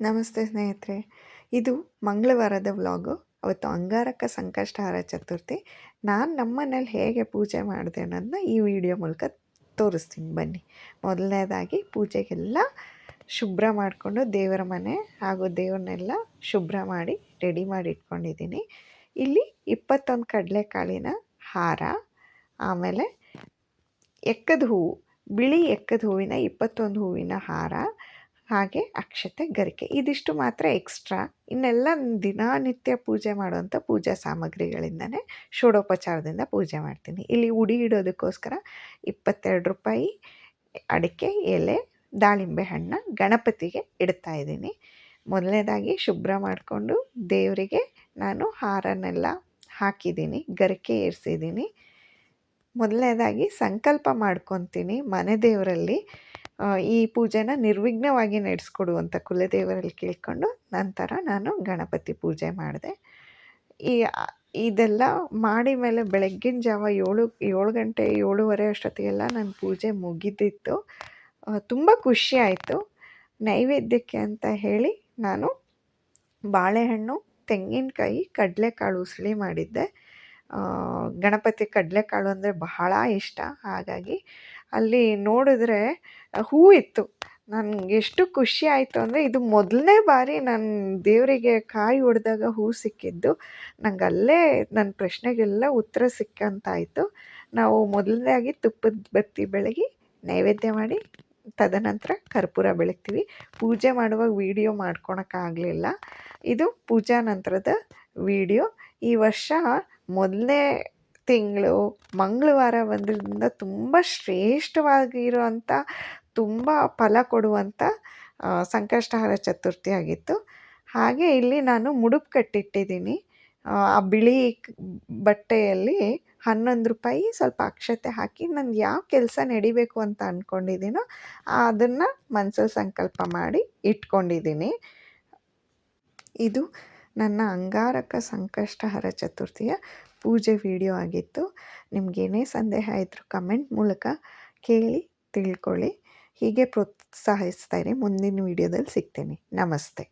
ನಮಸ್ತೆ ಸ್ನೇಹಿತರೆ. ಇದು ಮಂಗಳವಾರದ ವ್ಲಾಗು. ಅವತ್ತು ಅಂಗಾರಕ ಸಂಕಷ್ಟಹಾರ ಚತುರ್ಥಿ. ನಾನು ನಮ್ಮನೇಲಿ ಹೇಗೆ ಪೂಜೆ ಮಾಡಿದೆ ಅನ್ನೋದನ್ನ ಈ ವಿಡಿಯೋ ಮೂಲಕ ತೋರಿಸ್ತೀನಿ ಬನ್ನಿ. ಮೊದಲನೇದಾಗಿ ಪೂಜೆಗೆಲ್ಲ ಶುಭ್ರ ಮಾಡಿಕೊಂಡು ದೇವರ ಮನೆ ಹಾಗೂ ದೇವ್ರನ್ನೆಲ್ಲ ಶುಭ್ರ ಮಾಡಿ ರೆಡಿ ಮಾಡಿ ಇಟ್ಕೊಂಡಿದ್ದೀನಿ. ಇಲ್ಲಿ 21 ಕಡಲೆಕಾಳಿನ ಹಾರ, ಆಮೇಲೆ ಎಕ್ಕದ ಹೂವು, ಬಿಳಿ ಎಕ್ಕದ ಹೂವಿನ 21 ಹೂವಿನ ಹಾರ, ಹಾಗೆ ಅಕ್ಷತೆ, ಗರಿಕೆ, ಇದಿಷ್ಟು ಮಾತ್ರ ಎಕ್ಸ್ಟ್ರಾ. ಇನ್ನೆಲ್ಲ ದಿನನಿತ್ಯ ಪೂಜೆ ಮಾಡುವಂಥ ಪೂಜಾ ಸಾಮಗ್ರಿಗಳಿಂದನೇ ಷೋಡೋಪಚಾರದಿಂದ ಪೂಜೆ ಮಾಡ್ತೀನಿ. ಇಲ್ಲಿ ಉಡಿ ಇಡೋದಕ್ಕೋಸ್ಕರ 22 ರೂಪಾಯಿ ಅಡಿಕೆ ಎಲೆ, ದಾಳಿಂಬೆ ಹಣ್ಣು ಗಣಪತಿಗೆ ಇಡ್ತಾ ಇದ್ದೀನಿ. ಮೊದಲನೇದಾಗಿ ಶುಭ್ರ ಮಾಡಿಕೊಂಡು ದೇವರಿಗೆ ನಾನು ಹಾರನೆಲ್ಲ ಹಾಕಿದ್ದೀನಿ, ಗರಿಕೆ ಏರಿಸಿದ್ದೀನಿ. ಮೊದಲನೇದಾಗಿ ಸಂಕಲ್ಪ ಮಾಡ್ಕೊತೀನಿ ಮನೆ ದೇವರಲ್ಲಿ ಈ ಪೂಜೆನ ನಿರ್ವಿಘ್ನವಾಗಿ ನಡೆಸ್ಕೊಡುವಂಥ ಕುಲದೇವರಲ್ಲಿ ಕೇಳಿಕೊಂಡು ನಂತರ ನಾನು ಗಣಪತಿ ಪೂಜೆ ಮಾಡಿದೆ. ಇದೆಲ್ಲ ಮಾಡಿ ಮೇಲೆ ಬೆಳಗ್ಗಿನ ಜಾವ 7 ಗಂಟೆ 7:30 ಅಷ್ಟೊತ್ತಿಗೆಲ್ಲ ನನ್ನ ಪೂಜೆ ಮುಗಿದಿತ್ತು. ತುಂಬ ಖುಷಿ ಆಯಿತು. ನೈವೇದ್ಯಕ್ಕೆ ಅಂತ ಹೇಳಿ ನಾನು ಬಾಳೆಹಣ್ಣು, ತೆಂಗಿನಕಾಯಿ, ಕಡಲೆಕಾಳು ಉಸುಳಿ ಮಾಡಿದ್ದೆ. ಗಣಪತಿ ಕಡಲೆಕಾಳು ಅಂದರೆ ಬಹಳ ಇಷ್ಟ. ಹಾಗಾಗಿ ಅಲ್ಲಿ ನೋಡಿದ್ರೆ ಹೂವು ಇತ್ತು. ನನಗೆ ಎಷ್ಟು ಖುಷಿ ಆಯಿತು ಅಂದರೆ, ಇದು ಮೊದಲನೇ ಬಾರಿ ನಾನು ದೇವರಿಗೆ ಕಾಯಿ ಹೊಡೆದಾಗ ಹೂವು ಸಿಕ್ಕಿದ್ದು. ನಂಗೆ ಅಲ್ಲೇ ನನ್ನ ಪ್ರಶ್ನೆಗೆಲ್ಲ ಉತ್ತರ ಸಿಕ್ಕಂತಾಯಿತು. ನಾವು ಮೊದಲನೇದಾಗಿ ತುಪ್ಪದ ಬತ್ತಿ ಬೆಳಗಿ ನೈವೇದ್ಯ ಮಾಡಿ ತದನಂತರ ಕರ್ಪೂರ ಬೆಳಗ್ತೀವಿ. ಪೂಜೆ ಮಾಡುವಾಗ ವಿಡಿಯೋ ಮಾಡ್ಕೊಳಕ್ಕಾಗಲಿಲ್ಲ. ಇದು ಪೂಜಾ ನಂತರದ ವಿಡಿಯೋ. ಈ ವರ್ಷ ಮೊದಲನೇ ತಿಂಗಳು ಮಂಗಳವಾರ ಬಂದ್ರಿಂದ ತುಂಬ ಶ್ರೇಷ್ಠವಾಗಿರುವಂಥ, ತುಂಬ ಫಲ ಕೊಡುವಂಥ ಸಂಕಷ್ಟಹಾರ ಚತುರ್ಥಿ ಆಗಿತ್ತು. ಹಾಗೆ ಇಲ್ಲಿ ನಾನು ಮುಡುಪು ಕಟ್ಟಿಟ್ಟಿದ್ದೀನಿ. ಆ ಬಿಳಿ ಬಟ್ಟೆಯಲ್ಲಿ 11 ರೂಪಾಯಿ ಸ್ವಲ್ಪ ಅಕ್ಷತೆ ಹಾಕಿ ನನಗೆ ಯಾವ ಕೆಲಸ ನಡಿಬೇಕು ಅಂತ ಅಂದ್ಕೊಂಡಿದ್ದೀನೋ ಅದನ್ನು ಮನಸ್ಸಲ್ಲಿ ಸಂಕಲ್ಪ ಮಾಡಿ ಇಟ್ಕೊಂಡಿದ್ದೀನಿ. ಇದು ನನ್ನ ಅಂಗಾರಕ ಸಂಕಷ್ಟಹಾರ ಚತುರ್ಥಿಯ ಪೂಜೆ ವಿಡಿಯೋ ಆಗಿತ್ತು. ನಿಮಗೇನೇ ಸಂದೇಹ ಇದ್ದರೂ ಕಮೆಂಟ್ ಮೂಲಕ ಕೇಳಿ ತಿಳ್ಕೊಳ್ಳಿ. ಹೀಗೆ ಪ್ರೋತ್ಸಾಹಿಸ್ತಾ ಇರಿ. ಮುಂದಿನ ವಿಡಿಯೋದಲ್ಲಿ ಸಿಗ್ತೀನಿ. ನಮಸ್ತೆ.